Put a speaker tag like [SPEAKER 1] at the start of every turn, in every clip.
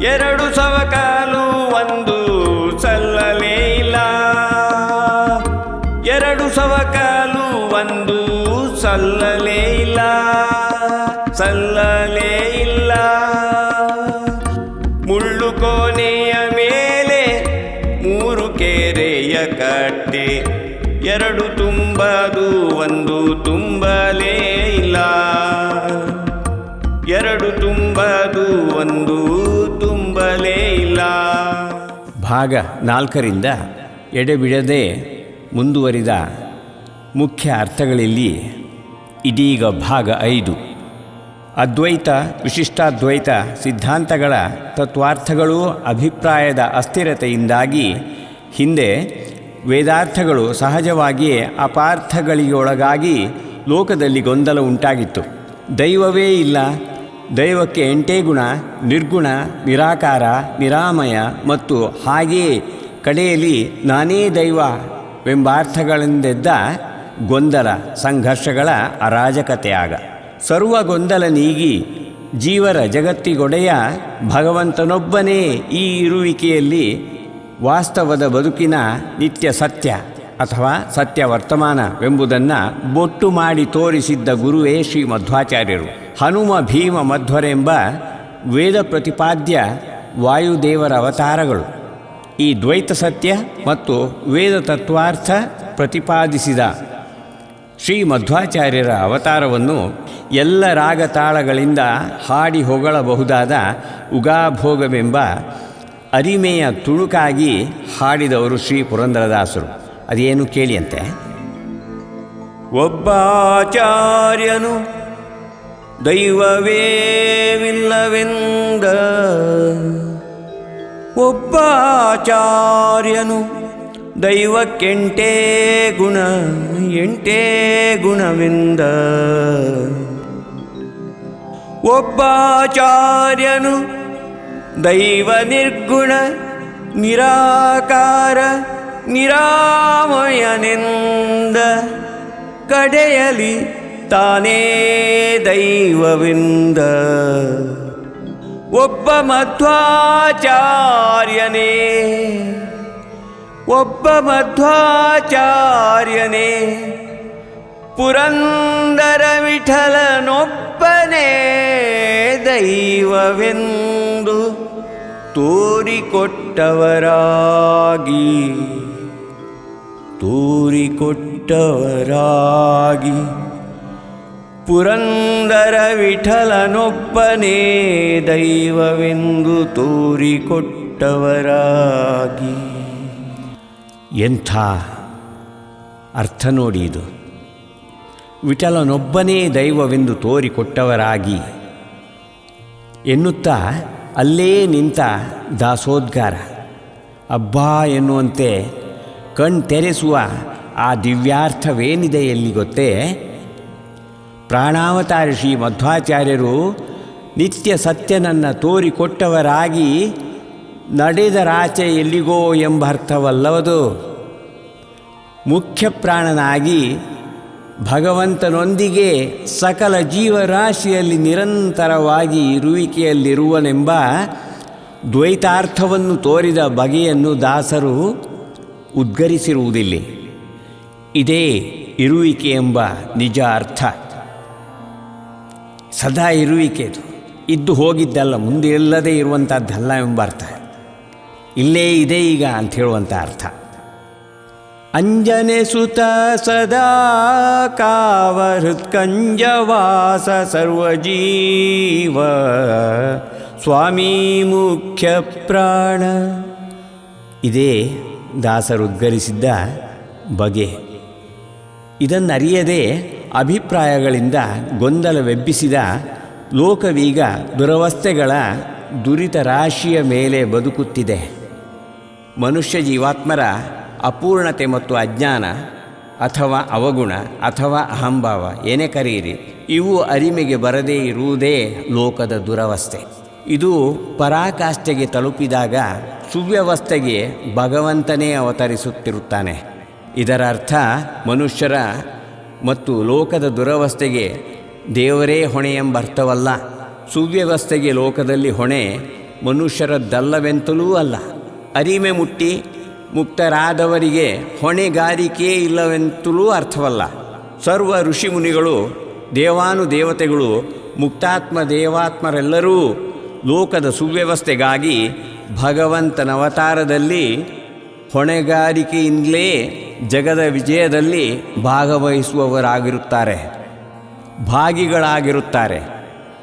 [SPEAKER 1] ಎರಡು ಸವಕಾಲು ಒಂದು ಸಲ್ಲಲೇ ಇಲ್ಲ. ಎರಡು ಸವಕಾಲು ಒಂದು ಸಲ್ಲಲೇ ಇಲ್ಲ, ಸಲ್ಲಲೇ ಇಲ್ಲ. ಮುಳ್ಳು ಕೋನೆಯ ಮೇಲೆ ಮೂರು ಕೆರೆಯ ಕಟ್ಟೆ, ಎರಡು ತುಂಬದು ಒಂದು ತುಂಬಲೇ ಇಲ್ಲ. ಎರಡು ತುಂಬದು ಒಂದು ತುಂಬಲೇ ಇಲ್ಲ. ಭಾಗ 4ರಿಂದ ಎಡೆಬಿಡದೆ ಮುಂದುವರಿದ ಮುಖ್ಯ ಅರ್ಥಗಳಲ್ಲಿ ಇದೀಗ ಭಾಗ 5. ಅದ್ವೈತ ವಿಶಿಷ್ಟಾದ್ವೈತ ಸಿದ್ಧಾಂತಗಳ ತತ್ವಾರ್ಥಗಳು ಅಭಿಪ್ರಾಯದ ಅಸ್ಥಿರತೆಯಿಂದಾಗಿ ಹಿಂದೆ ವೇದಾರ್ಥಗಳು ಸಹಜವಾಗಿಯೇ ಅಪಾರ್ಥಗಳಿಗೊಳಗಾಗಿ ಲೋಕದಲ್ಲಿ ಗೊಂದಲ ಉಂಟಾಗಿತ್ತು. ದೈವವೇ ಇಲ್ಲ, ದೈವಕ್ಕೆ 8 ಗುಣ, ನಿರ್ಗುಣ, ನಿರಾಕಾರ, ನಿರಾಮಯ ಮತ್ತು ಹಾಗೆಯೇ ಕಡೆಯಲ್ಲಿ ನಾನೇ ದೈವವೆಂಬಾರ್ಥಗಳಿಂದೆದ್ದ ಗೊಂದಲ ಸಂಘರ್ಷಗಳ ಅರಾಜಕತೆಯಾಗ ಸರ್ವ ಗೊಂದಲ ನೀಗಿ ಜೀವರ ಜಗತ್ತಿಗೊಡೆಯ ಭಗವಂತನೊಬ್ಬನೇ ಈ ಇರುವಿಕೆಯಲ್ಲಿ ವಾಸ್ತವದ ಬದುಕಿನ ನಿತ್ಯ ಸತ್ಯ ಅಥವಾ ಸತ್ಯ ವರ್ತಮಾನವೆಂಬುದನ್ನು ಬೊಟ್ಟು ಮಾಡಿ ತೋರಿಸಿದ್ದ ಗುರುವೇ ಶ್ರೀ ಮಧ್ವಾಚಾರ್ಯರು. ಹನುಮ ಭೀಮ ಮಧ್ವರೆಂಬ ವೇದ ಪ್ರತಿಪಾದ್ಯ ವಾಯುದೇವರ ಅವತಾರಗಳು ಈ ದ್ವೈತ ಸತ್ಯ ಮತ್ತು ವೇದ ತತ್ವಾರ್ಥ ಪ್ರತಿಪಾದಿಸಿದ ಶ್ರೀ ಮಧ್ವಾಚಾರ್ಯರ ಅವತಾರವನ್ನು ಎಲ್ಲ ರಾಗ ತಾಳಗಳಿಂದ ಹಾಡಿ ಹೊಗಳಬಹುದಾದ ಉಗಾಭೋಗವೆಂಬ ಅರಿಮೆಯ ತುಣುಕಾಗಿ ಹಾಡಿದವರು ಶ್ರೀ ಪುರಂದರದಾಸರು. ಅದೇನು ಕೇಳಿಯಂತೆ. ಒಬ್ಬಾಚಾರ್ಯನು ದೈವವೇವಿಲ್ಲವೆಂದ, ಒಬ್ಬಾಚಾರ್ಯನು ದೈವಕ್ಕೆಂಟೇ ಗುಣ, 8 ಗುಣವೆಂದ. ಒಬ್ಬಾಚಾರ್ಯನು ದೈವ ನಿರ್ಗುಣ, ನಿರಾಕಾರ, ನಿರಾಮಯನೆಂದ. ಕಡೆಯಲಿ ತಾನೇ ದೈವವೆಂದ. ಒಬ್ಬ ಮಧ್ವಾಚಾರ್ಯನೇ, ಒಬ್ಬ ಮಧ್ವಾಚಾರ್ಯನೇ ಪುರಂದರ ವಿಠಲನೊಬ್ಬನೇ ದೈವವೆಂದು ತೋರಿಕೊಟ್ಟವರಾಗಿ, ತೋರಿಕೊಟ್ಟವರಾಗಿ ಪುರಂದರ ವಿಠಲನೊಬ್ಬನೇ ದೈವವೆಂದು ತೋರಿಕೊಟ್ಟವರಾಗಿ. ಎಂಥ ಅರ್ಥ ನೋಡಿ ಇದು. ವಿಠಲನೊಬ್ಬನೇ ದೈವವೆಂದು ತೋರಿಕೊಟ್ಟವರಾಗಿ ಎನ್ನುತ್ತಾ ಅಲ್ಲೇ ನಿಂತ ದಾಸೋದ್ಗಾರ. ಅಬ್ಬಾ ಎನ್ನುವಂತೆ ಕಣ್ತೆರೆಸುವ ಆ ದಿವ್ಯಾರ್ಥವೇನಿದೆ ಎಲ್ಲಿ ಗೊತ್ತೇ? ಪ್ರಾಣಾವತಾರಿ ಶ್ರೀ ಮಧ್ವಾಚಾರ್ಯರು ನಿತ್ಯ ಸತ್ಯನನ್ನು ತೋರಿಕೊಟ್ಟವರಾಗಿ ನಡೆದರಾಚೆ ಎಲ್ಲಿಗೋ ಎಂಬರ್ಥವಲ್ಲವದು. ಮುಖ್ಯ ಪ್ರಾಣನಾಗಿ ಭಗವಂತನೊಂದಿಗೆ ಸಕಲ ಜೀವರಾಶಿಯಲ್ಲಿ ನಿರಂತರವಾಗಿ ಇರುವಿಕೆಯಲ್ಲಿರುವನೆಂಬ ದ್ವೈತಾರ್ಥವನ್ನು ತೋರಿದ ಬಗೆಯನ್ನು ದಾಸರು ಉದ್ಗರಿಸಿರುವುದಿಲ್ಲ. ಇದೇ ಇರುವಿಕೆ ಎಂಬ ನಿಜ ಅರ್ಥ. ಸದಾ ಇರುವಿಕೆದು, ಇದ್ದು ಹೋಗಿದ್ದಲ್ಲ, ಮುಂದೆ ಇಲ್ಲದೇ ಇರುವಂಥದ್ದಲ್ಲ ಎಂಬ ಅರ್ಥ. ಇಲ್ಲೇ ಇದೆ ಈಗ ಅಂತ ಹೇಳುವಂಥ ಅರ್ಥ. ಅಂಜನೆ ಸುತ ಸದಾ ಕಾವ ಹೃತ್ಕಂಜವಾಸ ಸರ್ವಜೀವ ಸ್ವಾಮಿ ಮುಖ್ಯ ಪ್ರಾಣ. ಇದೇ ದಾಸರುದ್ಗರಿಸಿದ್ದ ಬಗೆ. ಇದನ್ನರಿಯದೆ ಅಭಿಪ್ರಾಯಗಳಿಂದ ಗೊಂದಲವೆಬ್ಬಿಸಿದ ಲೋಕವೀಗ ದುರವಸ್ಥೆಗಳ ದುರಿತ ರಾಶಿಯ ಮೇಲೆ ಬದುಕುತ್ತಿದೆ. ಮನುಷ್ಯ ಜೀವಾತ್ಮರ ಅಪೂರ್ಣತೆ ಮತ್ತು ಅಜ್ಞಾನ ಅಥವಾ ಅವಗುಣ ಅಥವಾ ಅಹಂಭಾವ ಏನೇ ಕರೆಯಿರಿ, ಇವು ಅರಿಮೆಗೆ ಬರದೇ ಇರುವುದೇ ಲೋಕದ ದುರವಸ್ಥೆ. ಇದು ಪರಾಕಾಷ್ಠೆಗೆ ತಲುಪಿದಾಗ ಸುವ್ಯವಸ್ಥೆಗೆ ಭಗವಂತನೇ ಅವತರಿಸುತ್ತಿರುತ್ತಾನೆ. ಇದರ ಅರ್ಥ ಮನುಷ್ಯರ ಮತ್ತು ಲೋಕದ ದುರವಸ್ಥೆಗೆ ದೇವರೇ ಹೊಣೆ ಎಂಬ ಅರ್ಥವಲ್ಲ. ಸುವ್ಯವಸ್ಥೆಗೆ ಲೋಕದಲ್ಲಿ ಹೊಣೆ ಮನುಷ್ಯರದ್ದಲ್ಲವೆಂತಲೂ ಅಲ್ಲ. ಅರಿಮೆ ಮುಟ್ಟಿ ಮುಕ್ತರಾದವರಿಗೆ ಹೊಣೆಗಾರಿಕೆ ಇಲ್ಲವೆಂತಲೂ ಅರ್ಥವಲ್ಲ. ಸರ್ವ ಋಷಿಮುನಿಗಳು, ದೇವಾನುದೇವತೆಗಳು, ಮುಕ್ತಾತ್ಮ ದೇವಾತ್ಮರೆಲ್ಲರೂ ಲೋಕದ ಸುವ್ಯವಸ್ಥೆಗಾಗಿ ಭಗವಂತನ ಅವತಾರದಲ್ಲಿ ಹೊಣೆಗಾರಿಕೆಯಿಂದಲೇ ಜಗದ ವಿಜಯದಲ್ಲಿ ಭಾಗವಹಿಸುವವರಾಗಿರುತ್ತಾರೆ, ಭಾಗಿಗಳಾಗಿರುತ್ತಾರೆ.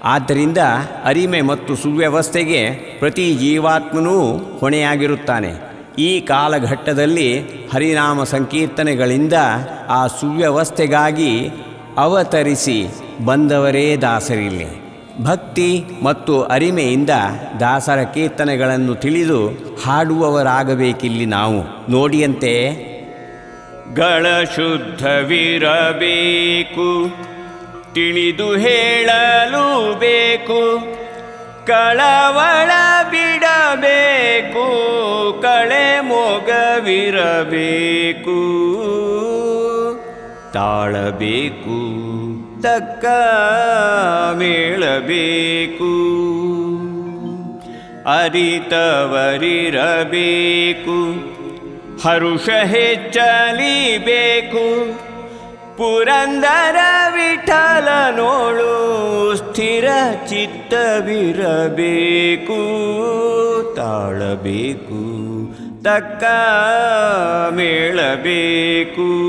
[SPEAKER 1] ಆದ್ದರಿಂದ ಅರಿಮೆ ಮತ್ತು ಸುವ್ಯವಸ್ಥೆಗೆ ಪ್ರತಿ ಜೀವಾತ್ಮನೂ ಹೊಣೆಯಾಗಿರುತ್ತಾನೆ. ಈ ಕಾಲಘಟ್ಟದಲ್ಲಿ ಹರಿನಾಮ ಸಂಕೀರ್ತನೆಗಳಿಂದ ಆ ಸುವ್ಯವಸ್ಥೆಗಾಗಿ ಅವತರಿಸಿ ಬಂದವರೇ ದಾಸರಿಲ್ಲಿ. ಭಕ್ತಿ ಮತ್ತು ಅರಿಮೆಯಿಂದ ದಾಸರ ಕೀರ್ತನೆಗಳನ್ನು ತಿಳಿದು ಹಾಡುವವರಾಗಬೇಕಿಲ್ಲಿ ನಾವು. ನೋಡಿಯಂತೆ ಗಳ ಶುದ್ಧವಿರಬೇಕು, ತಿಳಿದು ಹೇಳಲು ಬೇಕು, ಕಳವಳ ಬಿಡಬೇಕು, ಕಳೆ ಮೊಗವಿರಬೇಕು, ತಾಳಬೇಕು, ತಕ್ಕ ಮೇಳಬೇಕು, ಅರಿತವರಿರಬೇಕು, ಹರುಷ ಹೆಚ್ಚಲಿಬೇಕು, ಪುರಂದರ ವಿಠಲನೋಳು ಸ್ಥಿರ ಚಿತ್ತವಿರಬೇಕು, ತಾಳಬೇಕು, ತಕ್ಕ ಮೇಳಬೇಕು,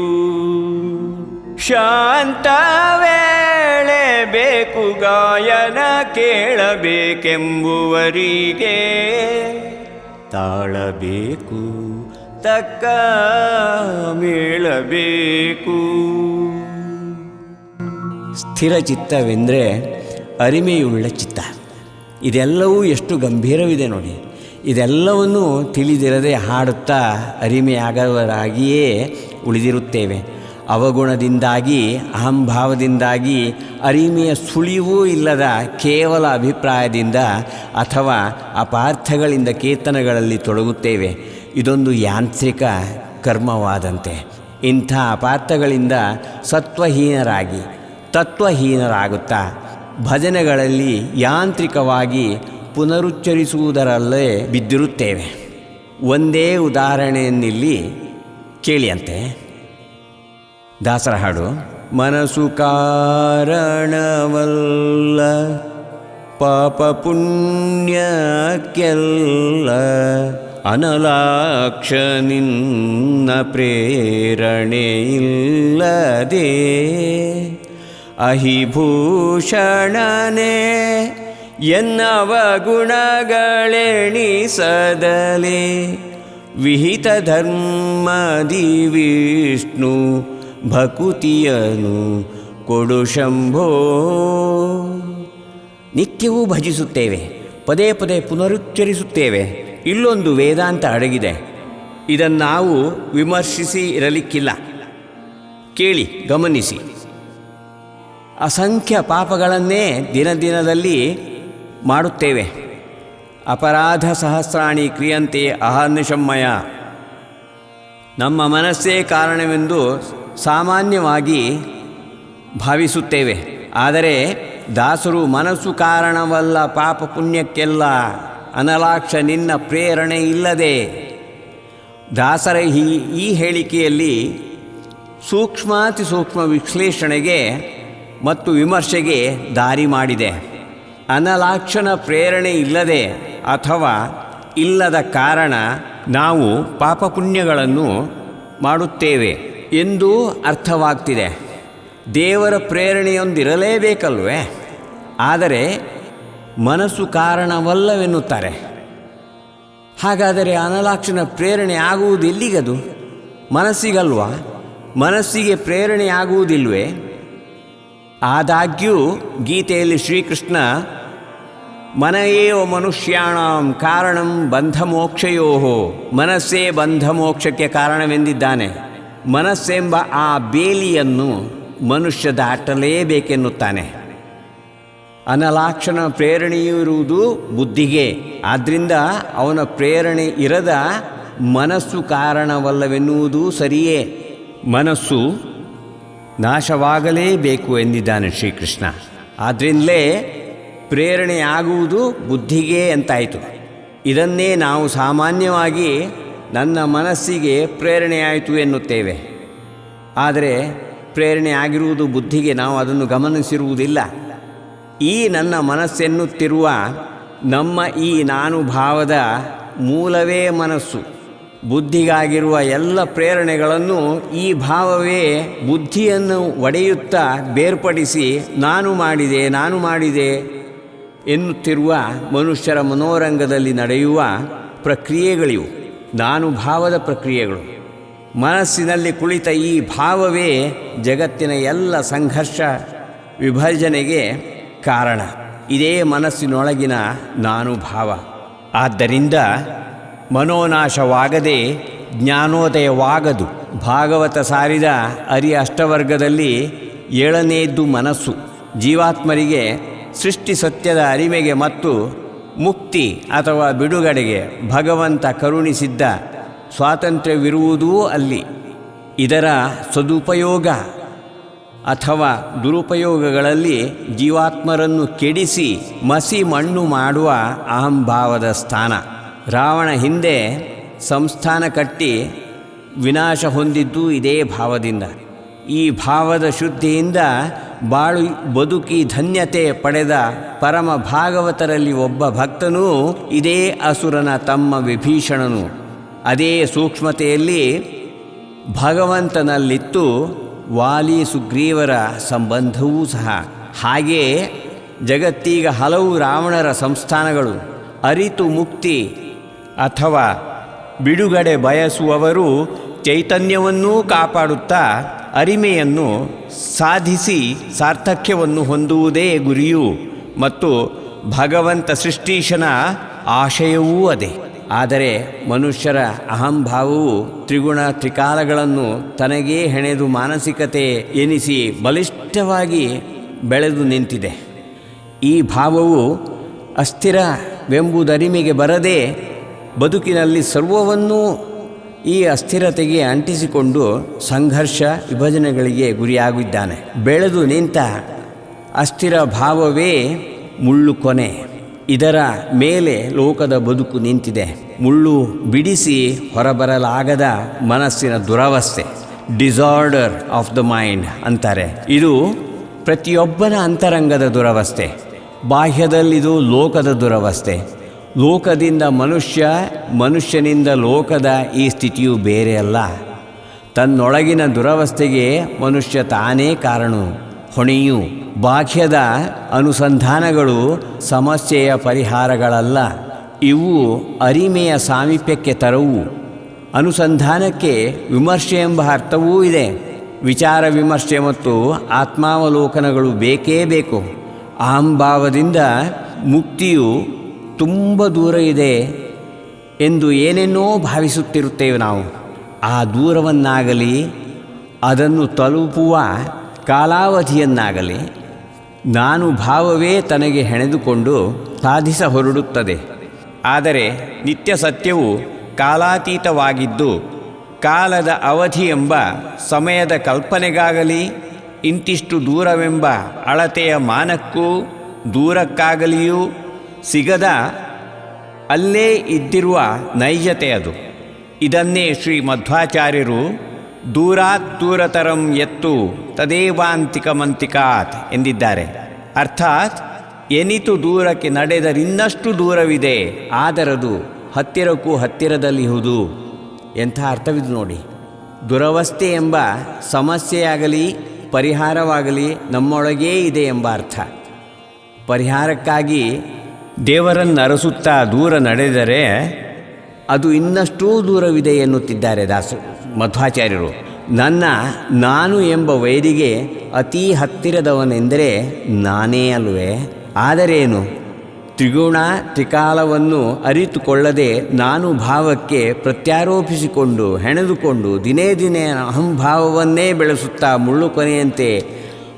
[SPEAKER 1] ಶಾಂತ ವೇಳೆ ಬೇಕು, ಗಾಯನ ಕೇಳಬೇಕೆಂಬುವರಿಗೆ ತಾಳಬೇಕು, ತಕ್ಕ ಮೇಳಬೇಕು. ಸ್ಥಿರ ಚಿತ್ತವೆಂದರೆ ಅರಿಮೆಯುಳ್ಳ ಚಿತ್ತ. ಇದೆಲ್ಲವೂ ಎಷ್ಟು ಗಂಭೀರವಿದೆ ನೋಡಿ. ಇದೆಲ್ಲವನ್ನು ತಿಳಿದಿರದೆ ಹಾಡುತ್ತಾ ಅರಿಮೆಯಾಗವರಾಗಿಯೇ ಉಳಿದಿರುತ್ತೇವೆ. ಅವಗುಣದಿಂದಾಗಿ, ಅಹಂಭಾವದಿಂದಾಗಿ, ಅರಿಮೆಯ ಸುಳಿವೂ ಇಲ್ಲದ ಕೇವಲ ಅಭಿಪ್ರಾಯದಿಂದ ಅಥವಾ ಅಪಾರ್ಥಗಳಿಂದ ಕೀರ್ತನೆಗಳಲ್ಲಿ ತೊಡಗುತ್ತೇವೆ. ಇದೊಂದು ಯಾಂತ್ರಿಕ ಕರ್ಮವಾದಂತೆ. ಇಂಥ ಅಪಾರ್ಥಗಳಿಂದ ಸತ್ವಹೀನರಾಗಿ ತತ್ವಹೀನರಾಗುತ್ತಾ ಭಜನೆಗಳಲ್ಲಿ ಯಾಂತ್ರಿಕವಾಗಿ ಪುನರುಚ್ಚರಿಸುವುದರಲ್ಲೇ ಬಿದ್ದಿರುತ್ತೇವೆ. ಒಂದೇ ಉದಾಹರಣೆಯನ್ನಿಲ್ಲಿ ಕೇಳಿಯಂತೆ. ದಾಸರ ಹಾಡು. ಮನಸ್ಸು ಕಾರಣವಲ್ಲ ಪಾಪ ಪುಣ್ಯಕ್ಕೆಲ್ಲ, ಅನಲಾಕ್ಷ ನಿನ್ನ ಪ್ರೇರಣೆ ಇಲ್ಲದೆ, ಅಹಿಭೂಷಣನೆ ಎನ್ನವ ಗುಣಗಳೆಣಿಸದಲೆ, ವಿಹಿತ ಧರ್ಮದಿ ವಿಷ್ಣು ಭಕುತಿಯನು ಕೊಡು ಶಂಭೋ. ನಿತ್ಯವೂ ಭಜಿಸುತ್ತೇವೆ, ಪದೇ ಪದೇ ಪುನರುಚ್ಚರಿಸುತ್ತೇವೆ. ಇಲ್ಲೊಂದು ವೇದಾಂತ ಅಡಗಿದೆ. ಇದನ್ನು ನಾವು ವಿಮರ್ಶಿಸಿ ಇರಲಿಕ್ಕಿಲ್ಲ. ಕೇಳಿ, ಗಮನಿಸಿ. ಅಸಂಖ್ಯ ಪಾಪಗಳನ್ನೇ ದಿನದಿನದಲ್ಲಿ ಮಾಡುತ್ತೇವೆ. ಅಪರಾಧ ಸಹಸ್ರಾಣಿ ಕ್ರಿಯಂತೆ ಅಹರ್ನಿಶಮ್ಮಯ. ನಮ್ಮ ಮನಸ್ಸೇ ಕಾರಣವೆಂದು ಸಾಮಾನ್ಯವಾಗಿ ಭಾವಿಸುತ್ತೇವೆ. ಆದರೆ ದಾಸರು ಮನಸ್ಸು ಕಾರಣವಲ್ಲ ಪಾಪ ಪುಣ್ಯಕ್ಕೆಲ್ಲ, ಅನಲಾಕ್ಷ ನಿನ್ನ ಪ್ರೇರಣೆ ಇಲ್ಲದೆ. ದಾಸರ ಈ ಹೇಳಿಕೆಯಲ್ಲಿ ಸೂಕ್ಷ್ಮಾತಿ ಸೂಕ್ಷ್ಮ ವಿಶ್ಲೇಷಣೆಗೆ ಮತ್ತು ವಿಮರ್ಶೆಗೆ ದಾರಿ ಮಾಡಿದೆ. ಅನಲಾಕ್ಷನ ಪ್ರೇರಣೆ ಇಲ್ಲದೆ ಅಥವಾ ಇಲ್ಲದ ಕಾರಣ ನಾವು ಪಾಪ ಪುಣ್ಯಗಳನ್ನು ಮಾಡುತ್ತೇವೆ ಎಂದು ಅರ್ಥವಾಗ್ತಿದೆ. ದೇವರ ಪ್ರೇರಣೆಯೊಂದಿರಲೇಬೇಕಲ್ವೇ? ಆದರೆ ಮನಸ್ಸು ಕಾರಣವಲ್ಲವೆನ್ನುತ್ತಾರೆ. ಹಾಗಾದರೆ ಅನಲಾಕ್ಷನ ಪ್ರೇರಣೆ ಆಗುವುದು ಎಲ್ಲಿಗದು? ಮನಸ್ಸಿಗಲ್ವಾ? ಮನಸ್ಸಿಗೆ ಪ್ರೇರಣೆ ಆಗುವುದಿಲ್ವೇ? ಆದಾಗ್ಯೂ ಗೀತೆಯಲ್ಲಿ ಶ್ರೀಕೃಷ್ಣ ಮನಯೇವ ಮನುಷ್ಯಾಣಂ ಕಾರಣಂ ಬಂಧಮೋಕ್ಷಯೋ, ಮನಸ್ಸೇ ಬಂಧಮೋಕ್ಷಕ್ಕೆ ಕಾರಣವೆಂದಿದ್ದಾನೆ. ಮನಸ್ಸೆಂಬ ಆ ಬೇಲಿಯನ್ನು ಮನುಷ್ಯ ದಾಟಲೇಬೇಕೆನ್ನುತ್ತಾನೆ. ಅನಲಾಕ್ಷನ ಪ್ರೇರಣೆಯಿರುವುದು ಬುದ್ಧಿಗೆ. ಆದ್ದರಿಂದ ಅವನ ಪ್ರೇರಣೆ ಇರದ ಮನಸ್ಸು ಕಾರಣವಲ್ಲವೆನ್ನುವುದು ಸರಿಯೇ. ಮನಸ್ಸು ನಾಶವಾಗಲೇಬೇಕು ಎಂದಿದ್ದಾನೆ ಶ್ರೀಕೃಷ್ಣ. ಆದ್ದರಿಂದಲೇ ಪ್ರೇರಣೆಯಾಗುವುದು ಬುದ್ಧಿಗೆ ಅಂತಾಯಿತು. ಇದನ್ನೇ ನಾವು ಸಾಮಾನ್ಯವಾಗಿ ನನ್ನ ಮನಸ್ಸಿಗೆ ಪ್ರೇರಣೆಯಾಯಿತು ಎನ್ನುತ್ತೇವೆ. ಆದರೆ ಪ್ರೇರಣೆ ಆಗಿರುವುದು ಬುದ್ಧಿಗೆ, ನಾವು ಅದನ್ನು ಗಮನಿಸಿರುವುದಿಲ್ಲ. ಈ ನನ್ನ ಮನಸ್ಸೆನ್ನುತ್ತಿರುವ ನಮ್ಮ ಈ ನಾನು ಭಾವದ ಮೂಲವೇ ಮನಸ್ಸು. ಬುದ್ಧಿಗಾಗಿರುವ ಎಲ್ಲ ಪ್ರೇರಣೆಗಳನ್ನು ಈ ಭಾವವೇ ಬುದ್ಧಿಯನ್ನು ಒಡೆಯುತ್ತಾ ಬೇರ್ಪಡಿಸಿ ನಾನು ಮಾಡಿದೆ ಎನ್ನುತ್ತಿರುವ ಮನುಷ್ಯರ ಮನೋರಂಗದಲ್ಲಿ ನಡೆಯುವ ಪ್ರಕ್ರಿಯೆಗಳಿವು ನಾನು ಭಾವದ ಪ್ರಕ್ರಿಯೆಗಳು. ಮನಸ್ಸಿನಲ್ಲಿ ಕುಳಿತ ಈ ಭಾವವೇ ಜಗತ್ತಿನ ಎಲ್ಲ ಸಂಘರ್ಷ ವಿಭಜನೆಗೆ ಕಾರಣ. ಇದೇ ಮನಸ್ಸಿನೊಳಗಿನ ನಾನು ಭಾವ. ಆದ್ದರಿಂದ ಮನೋನಾಶವಾಗದೆ ಜ್ಞಾನೋದಯವಾಗದು. ಭಾಗವತ ಸಾರಿದ ಅಷ್ಟವರ್ಗದಲ್ಲಿ 7ನೇದ್ದು ಮನಸ್ಸು. ಜೀವಾತ್ಮರಿಗೆ ಸೃಷ್ಟಿ ಸತ್ಯದ ಅರಿಮೆಗೆ ಮತ್ತು ಮುಕ್ತಿ ಅಥವಾ ಬಿಡುಗಡೆಗೆ ಭಗವಂತ ಕರುಣಿಸಿದ್ದ ಸ್ವಾತಂತ್ರ್ಯವಿರುವುದೂ ಅಲ್ಲಿ. ಇದರ ಸದುಪಯೋಗ ಅಥವಾ ದುರುಪಯೋಗಗಳಲ್ಲಿ ಜೀವಾತ್ಮರನ್ನು ಕೆಡಿಸಿ ಮಸಿ ಮಣ್ಣು ಮಾಡುವ ಅಹಂಭಾವದ ಸ್ಥಾನ. ರಾವಣ ಹಿಂದೆ ಸಂಸ್ಥಾನ ಕಟ್ಟಿ ವಿನಾಶ ಹೊಂದಿದ್ದು ಇದೇ ಭಾವದಿಂದ. ಈ ಭಾವದ ಶುದ್ಧಿಯಿಂದ ಬದುಕಿ ಧನ್ಯತೆ ಪಡೆದ ಪರಮ ಭಾಗವತರಲ್ಲಿ ಒಬ್ಬ ಭಕ್ತನೂ ಇದೇ ಅಸುರನ ತಮ್ಮ ವಿಭೀಷಣನು. ಅದೇ ಸೂಕ್ಷ್ಮತೆಯಲ್ಲಿ ಭಗವಂತನಲ್ಲಿತ್ತು ವಾಲಿ ಸುಗ್ರೀವರ ಸಂಬಂಧವೂ ಸಹ. ಹಾಗೆಯೇ ಜಗತ್ತೀಗ ಹಲವು ರಾವಣರ ಸಂಸ್ಥಾನಗಳು. ಅರಿತು ಮುಕ್ತಿ ಅಥವಾ ಬಿಡುಗಡೆ ಬಯಸುವವರು ಚೈತನ್ಯವನ್ನೂ ಕಾಪಾಡುತ್ತಾ ಅರಿಮೆಯನ್ನು ಸಾಧಿಸಿ ಸಾರ್ಥಕ್ಯವನ್ನು ಹೊಂದುವುದೇ ಗುರಿಯೂ ಮತ್ತು ಭಗವಂತ ಸೃಷ್ಟೀಶನ ಆಶಯವೂ ಅದೇ. ಆದರೆ ಮನುಷ್ಯರ ಅಹಂಭಾವವು ತ್ರಿಗುಣ ತ್ರಿಕಾಲಗಳನ್ನು ತನಗೇ ಹೆಣೆದು ಮಾನಸಿಕತೆ ಎನಿಸಿ ಬಲಿಷ್ಠವಾಗಿ ಬೆಳೆದು ನಿಂತಿದೆ. ಈ ಭಾವವು ಅಸ್ಥಿರವೆಂಬುದರಿಮೆಗೆ ಬರದೆ ಬದುಕಿನಲ್ಲಿ ಸರ್ವವನ್ನೂ ಈ ಅಸ್ಥಿರತೆಗೆ ಅಂಟಿಸಿಕೊಂಡು ಸಂಘರ್ಷ ವಿಭಜನೆಗಳಿಗೆ ಗುರಿಯಾಗಿದ್ದಾನೆ. ಬೆಳೆದು ನಿಂತ ಅಸ್ಥಿರ ಭಾವವೇ ಮುಳ್ಳು ಕೊನೆ. ಇದರ ಮೇಲೆ ಲೋಕದ ಬದುಕು ನಿಂತಿದೆ. ಮುಳ್ಳು ಬಿಡಿಸಿ ಹೊರಬರಲಾಗದ ಮನಸ್ಸಿನ ದುರವಸ್ಥೆ, ಡಿಸಾರ್ಡರ್ ಆಫ್ ದ ಮೈಂಡ್ ಅಂತಾರೆ. ಇದು ಪ್ರತಿಯೊಬ್ಬನ ಅಂತರಂಗದ ದುರವಸ್ಥೆ. ಬಾಹ್ಯದಲ್ಲಿದು ಲೋಕದ ದುರವಸ್ಥೆ. ಲೋಕದಿಂದ ಮನುಷ್ಯನಿಂದ ಲೋಕದ ಈ ಸ್ಥಿತಿಯು ಬೇರೆ ಅಲ್ಲ. ತನ್ನೊಳಗಿನ ದುರವಸ್ಥೆಗೆ ಮನುಷ್ಯ ತಾನೇ ಕಾರಣ, ಹೊಣೆಯು. ಬಾಹ್ಯದ ಅನುಸಂಧಾನಗಳು ಸಮಸ್ಯೆಯ ಪರಿಹಾರಗಳಲ್ಲ. ಇವು ಅರಿಮೆಯ ಸಾಮೀಪ್ಯಕ್ಕೆ ತರವು. ಅನುಸಂಧಾನಕ್ಕೆ ವಿಮರ್ಶೆ ಎಂಬ ಅರ್ಥವೂ ಇದೆ. ವಿಚಾರ ವಿಮರ್ಶೆ ಮತ್ತು ಆತ್ಮಾವಲೋಕನಗಳು ಬೇಕೇ ಬೇಕು. ಅಹಂಭಾವದಿಂದ ಮುಕ್ತಿಯು ತುಂಬ ದೂರ ಇದೆ ಎಂದು ಏನೇನೋ ಭಾವಿಸುತ್ತಿರುತ್ತೇವೆ ನಾವು. ಆ ದೂರವನ್ನಾಗಲಿ ಅದನ್ನು ತಲುಪುವ ಕಾಲಾವಧಿಯನ್ನಾಗಲಿ ನಾನು ಭಾವವೇ ತನಗೆ ಹೆಣೆದುಕೊಂಡು ಸಾಧಿಸ ಹೊರಡುತ್ತದೆ. ಆದರೆ ನಿತ್ಯ ಸತ್ಯವು ಕಾಲಾತೀತವಾಗಿದ್ದು ಕಾಲದ ಅವಧಿ ಎಂಬ ಸಮಯದ ಕಲ್ಪನೆಗಾಗಲಿ ಇಂತಿಷ್ಟು ದೂರವೆಂಬ ಅಳತೆಯ ಮಾನಕ್ಕೂ ದೂರಕ್ಕಾಗಲಿಯೂ ಸಿಗದ ಅಲ್ಲೇ ಇದ್ದಿರುವ ನೈಜತೆ ಅದು. ಇದನ್ನೇ ಶ್ರೀ ಮಧ್ವಾಚಾರ್ಯರು ದೂರಾತ್ ದೂರತರಂ ಎತ್ತು ತದೇವಾಂತಿಕಮಂತಿಕಾತ್ ಎಂದಿದ್ದಾರೆ. ಅರ್ಥಾತ್ ಎನಿತು ದೂರಕ್ಕೆ ನಡೆದರಿನ್ನಷ್ಟು ದೂರವಿದೆ, ಆದರದು ಹತ್ತಿರಕ್ಕೂ ಹತ್ತಿರದಲ್ಲಿಹುದು. ಎಂಥ ಅರ್ಥವಿದು ನೋಡಿ. ದುರವಸ್ಥೆ ಎಂಬ ಸಮಸ್ಯೆಯಾಗಲಿ ಪರಿಹಾರವಾಗಲಿ ನಮ್ಮೊಳಗೇ ಇದೆ ಎಂಬ ಅರ್ಥ. ಪರಿಹಾರಕ್ಕಾಗಿ ದೇವರನ್ನು ಅರಸುತ್ತಾ ದೂರ ನಡೆದರೆ ಅದು ಇನ್ನಷ್ಟೂ ದೂರವಿದೆ ಎನ್ನುತ್ತಿದ್ದಾರೆ ಮಧ್ವಾಚಾರ್ಯರು. ನಾನು ಎಂಬ ವೈರಿಗೆ ಅತೀ ಹತ್ತಿರದವನೆಂದರೆ ನಾನೇ ಅಲ್ವೇ? ಆದರೇನು? ತ್ರಿಗುಣ ತ್ರಿಕಾಲವನ್ನು ಅರಿತುಕೊಳ್ಳದೆ ನಾನು ಭಾವಕ್ಕೆ ಪ್ರತ್ಯಾರೋಪಿಸಿಕೊಂಡು ಹೆಣೆದುಕೊಂಡು ದಿನೇ ದಿನೇ ಅಹಂಭಾವವನ್ನೇ ಬೆಳೆಸುತ್ತಾ ಮುಳ್ಳು ಕೊನೆಯಂತೆ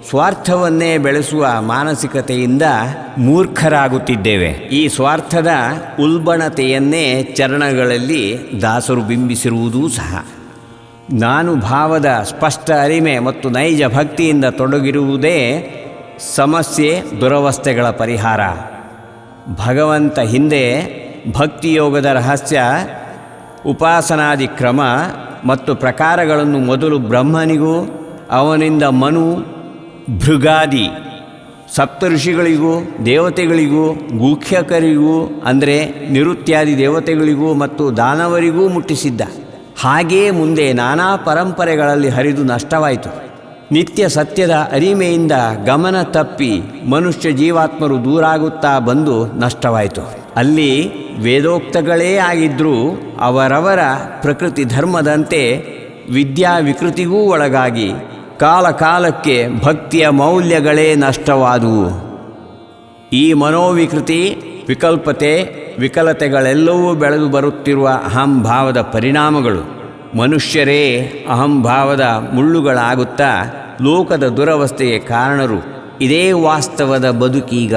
[SPEAKER 1] ಸ್ವಾರ್ಥವನ್ನೇ ಬೆಳೆಸುವ ಮಾನಸಿಕತೆಯಿಂದ ಮೂರ್ಖರಾಗುತ್ತಿದ್ದೇವೆ. ಈ ಸ್ವಾರ್ಥದ ಉಲ್ಬಣತೆಯನ್ನೇ ಚರಣಗಳಲ್ಲಿ ದಾಸರು ಬಿಂಬಿಸಿರುವುದೂ ಸಹ. ನಾನು ಭಾವದ ಸ್ಪಷ್ಟ ಅರಿಮೆ ಮತ್ತು ನೈಜ ಭಕ್ತಿಯಿಂದ ತೊಡಗಿರುವುದೇ ಸಮಸ್ಯೆ ದುರವಸ್ಥೆಗಳ ಪರಿಹಾರ. ಭಗವಂತ ಹಿಂದೆ ಭಕ್ತಿಯೋಗದ ರಹಸ್ಯ, ಉಪಾಸನಾದಿ ಕ್ರಮ ಮತ್ತು ಪ್ರಕಾರಗಳನ್ನು ಮೊದಲು ಬ್ರಹ್ಮನಿಗೂ, ಅವನಿಂದ ಮನು, ಭೃಗಾದಿ ಸಪ್ತಋಷಿಗಳಿಗೂ, ದೇವತೆಗಳಿಗೂ, ಗೂಖ್ಯಕರಿಗೂ ಅಂದರೆ ನಿರುತ್ಯಾದಿ ದೇವತೆಗಳಿಗೂ ಮತ್ತು ದಾನವರಿಗೂ ಮುಟ್ಟಿಸಿದ್ದ. ಹಾಗೆಯೇ ಮುಂದೆ ನಾನಾ ಪರಂಪರೆಗಳಲ್ಲಿ ಹರಿದು ನಷ್ಟವಾಯಿತು. ನಿತ್ಯ ಸತ್ಯದ ಅರಿಮೆಯಿಂದ ಗಮನ ತಪ್ಪಿ ಮನುಷ್ಯ ಜೀವಾತ್ಮರು ದೂರಾಗುತ್ತಾ ಬಂದು ನಷ್ಟವಾಯಿತು. ಅಲ್ಲಿ ವೇದೋಕ್ತಗಳೇ ಆಗಿದ್ದರೂ ಅವರವರ ಪ್ರಕೃತಿ ಧರ್ಮದಂತೆ ವಿದ್ಯಾ ವಿಕೃತಿಗೂ ಒಳಗಾಗಿ ಕಾಲಕಾಲಕ್ಕೆ ಭಕ್ತಿಯ ಮೌಲ್ಯಗಳೇ ನಷ್ಟವಾದುವು. ಈ ಮನೋವಿಕೃತಿ, ವಿಕಲ್ಪತೆ, ವಿಕಲತೆಗಳೆಲ್ಲವೂ ಬೆಳೆದು ಬರುತ್ತಿರುವ ಅಹಂಭಾವದ ಪರಿಣಾಮಗಳು. ಮನುಷ್ಯರೇ ಅಹಂಭಾವದ ಮುಳ್ಳುಗಳಾಗುತ್ತಾ ಲೋಕದ ದುರವಸ್ಥೆಗೆ ಕಾರಣರು. ಇದೇ ವಾಸ್ತವದ ಬದುಕೀಗ.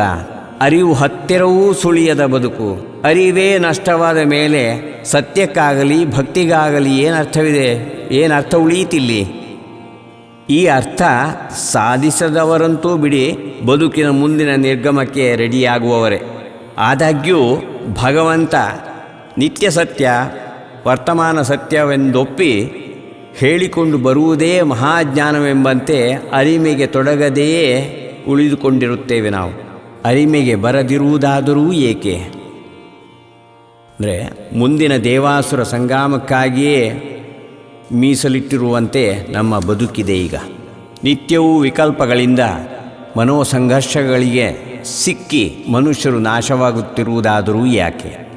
[SPEAKER 1] ಅರಿವು ಹತ್ತಿರವೂ ಸುಳಿಯದ ಬದುಕು. ಅರಿವೇ ನಷ್ಟವಾದ ಮೇಲೆ ಸತ್ಯಕ್ಕಾಗಲಿ ಭಕ್ತಿಗಾಗಲಿ ಏನರ್ಥವಿದೆ? ಏನರ್ಥ ಉಳಿಯಿತಿಲ್ಲಿ? ಈ ಅರ್ಥ ಸಾಧಿಸದವರಂತೂ ಬಿಡಿ, ಬದುಕಿನ ಮುಂದಿನ ನಿರ್ಗಮಕ್ಕೆ ರೆಡಿಯಾಗುವವರೇ. ಆದಾಗ್ಯೂ ಭಗವಂತ ನಿತ್ಯ ಸತ್ಯ, ವರ್ತಮಾನ ಸತ್ಯವೆಂದೊಪ್ಪಿ ಹೇಳಿಕೊಂಡು ಬರುವುದೇ ಮಹಾಜ್ಞಾನವೆಂಬಂತೆ ಅರಿಮೆಗೆ ತೊಡಗದೆಯೇ ಉಳಿದುಕೊಂಡಿರುತ್ತೇವೆ ನಾವು. ಅರಿಮೆಗೆ ಬರದಿರುವುದಾದರೂ ಏಕೆ? ಅಂದರೆ ಮುಂದಿನ ದೇವಾಸುರ ಸಂಗ್ರಾಮಕ್ಕಾಗಿಯೇ ಮೀಸಲಿಟ್ಟಿರುವಂತೆ ನಮ್ಮ ಬದುಕಿದೆ ಈಗ. ನಿತ್ಯವೂ ವಿಕಲ್ಪಗಳಿಂದ ಮನೋಸಂಘರ್ಷಗಳಿಗೆ ಸಿಕ್ಕಿ ಮನುಷ್ಯರು ನಾಶವಾಗುತ್ತಿರುವುದಾದರೂ ಯಾಕೆ?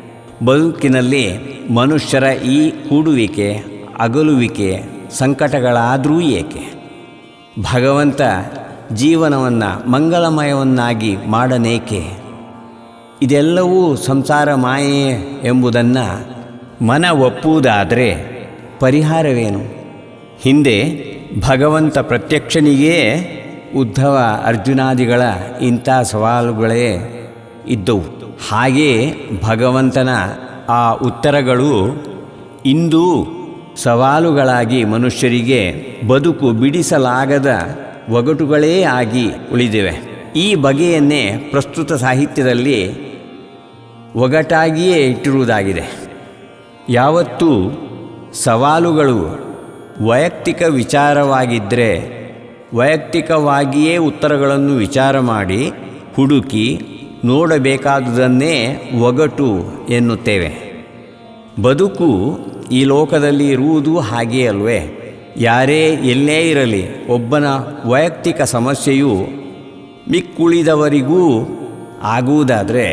[SPEAKER 1] ಬದುಕಿನಲ್ಲಿ ಮನುಷ್ಯರ ಈ ಕೂಡುವಿಕೆ, ಅಗಲುವಿಕೆ, ಸಂಕಟಗಳಾದರೂ ಏಕೆ? ಭಗವಂತ ಜೀವನವನ್ನು ಮಂಗಳಮಯವನ್ನಾಗಿ ಮಾಡನೇಕೆ? ಇದೆಲ್ಲವೂ ಸಂಸಾರ ಮಾಯೆ ಎಂಬುದನ್ನು ಮನ ಒಪ್ಪುವುದಾದರೆ ಪರಿಹಾರವೇನು? ಹಿಂದೆ ಭಗವಂತ ಪ್ರತ್ಯಕ್ಷನಿಗೇ ಉದ್ಧವ ಅರ್ಜುನಾದಿಗಳ ಇಂಥ ಸವಾಲುಗಳೇ ಇದ್ದವು. ಹಾಗೆಯೇ ಭಗವಂತನ ಆ ಉತ್ತರಗಳು ಇಂದು ಸವಾಲುಗಳಾಗಿ ಮನುಷ್ಯರಿಗೆ ಬದುಕು ಬಿಡಿಸಲಾಗದ ಒಗಟುಗಳೇ ಆಗಿ ಉಳಿದಿವೆ. ಈ ಬಗೆಯನ್ನೇ ಪ್ರಸ್ತುತ ಸಾಹಿತ್ಯದಲ್ಲಿ ಒಗಟಾಗಿಯೇ ಇಟ್ಟಿರುವುದಾಗಿದೆ. ಯಾವತ್ತೂ ಸವಾಲುಗಳು ವೈಯಕ್ತಿಕ ವಿಚಾರವಾಗಿದ್ದರೆ ವೈಯಕ್ತಿಕವಾಗಿಯೇ ಉತ್ತರಗಳನ್ನು ವಿಚಾರ ಮಾಡಿ ಹುಡುಕಿ ನೋಡಬೇಕಾದುದನ್ನೇ ಒಗಟು ಎನ್ನುತ್ತೇವೆ. ಬದುಕು ಈ ಲೋಕದಲ್ಲಿ ಇರುವುದು ಹಾಗೇ ಅಲ್ವೇ? ಯಾರೇ ಎಲ್ಲೇ ಇರಲಿ, ಒಬ್ಬನ ವೈಯಕ್ತಿಕ ಸಮಸ್ಯೆಯು ಮಿಕ್ಕುಳಿದವರಿಗೂ ಆಗುವುದಾದರೆ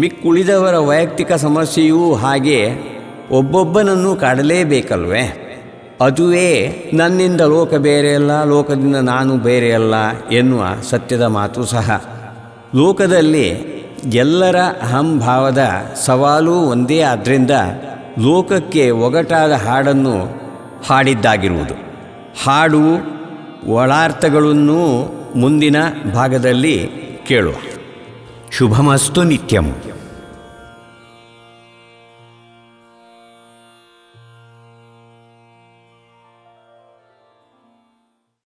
[SPEAKER 1] ಮಿಕ್ಕುಳಿದವರ ವೈಯಕ್ತಿಕ ಸಮಸ್ಯೆಯೂ ಹಾಗೆ ಒಬ್ಬೊಬ್ಬನನ್ನು ಕಾಡಲೇಬೇಕಲ್ವೇ? ಅದುವೇ ನನ್ನಿಂದ ಲೋಕ ಬೇರೆಯಲ್ಲ, ಲೋಕದಿಂದ ನಾನು ಬೇರೆಯಲ್ಲ ಎನ್ನುವ ಸತ್ಯದ ಮಾತು ಸಹ. ಲೋಕದಲ್ಲಿ ಎಲ್ಲರ ಅಹಂಭಾವದ ಸವಾಲು ಒಂದೇ. ಆದ್ದರಿಂದ ಲೋಕಕ್ಕೆ ಒಗಟಾದ ಹಾಡನ್ನು ಹಾಡಿದ್ದಾಗಿರುವುದು. ಹಾಡು ಒಳಾರ್ಥಗಳನ್ನು ಮುಂದಿನ ಭಾಗದಲ್ಲಿ ಕೇಳುವ. ಶುಭಮಸ್ತು ನಿತ್ಯಂ.